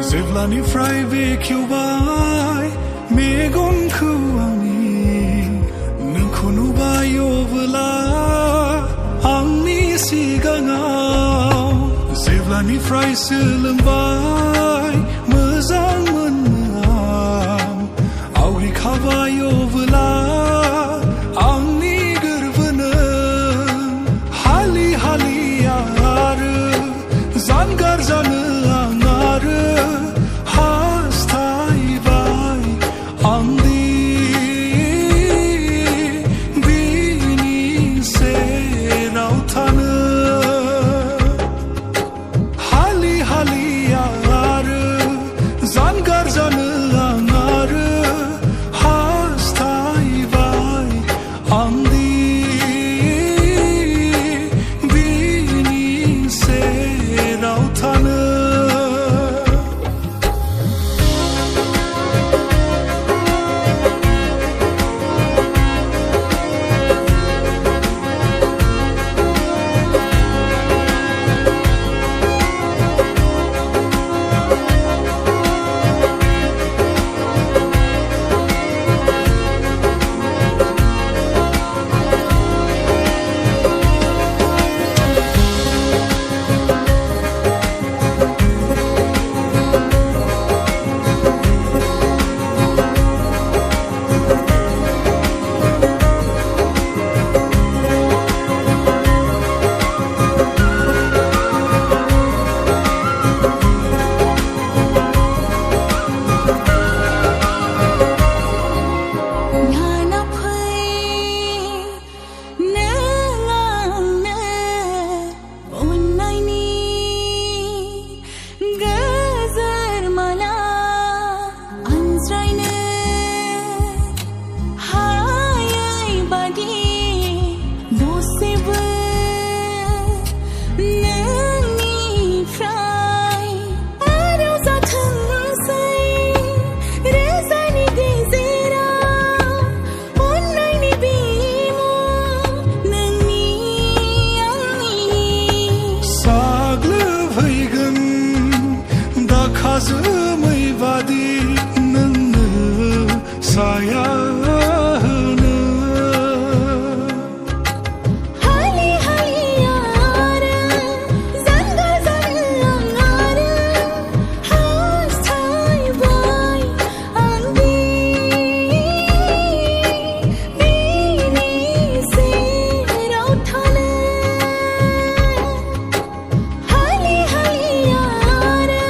जेब्लानिफ्राय बेखेवबाय मेगनखौ आंनि नोंखौ नुबाय अब्ला आंनि सिगाङाव जेब्लानिफ्राय सोलोंबाय मोजां मोननो आं आवरिखाबाय अब्ला आंनि गोरबोनो हालि हालि आरो जानगार जानो आं आरो हास्थायबाय आंदि बिनि सेराव थानो हालि हालि आरो जानगार जानो आं आरो हास्थायबाय आंदि बिनि सेराव थानो जोमै बादि नोंनो साया होनो हालि हालि आरो जानगार जानो आं आरो हास्थायबाय आंदि बिनि सेराव थानो हालि हालि आरो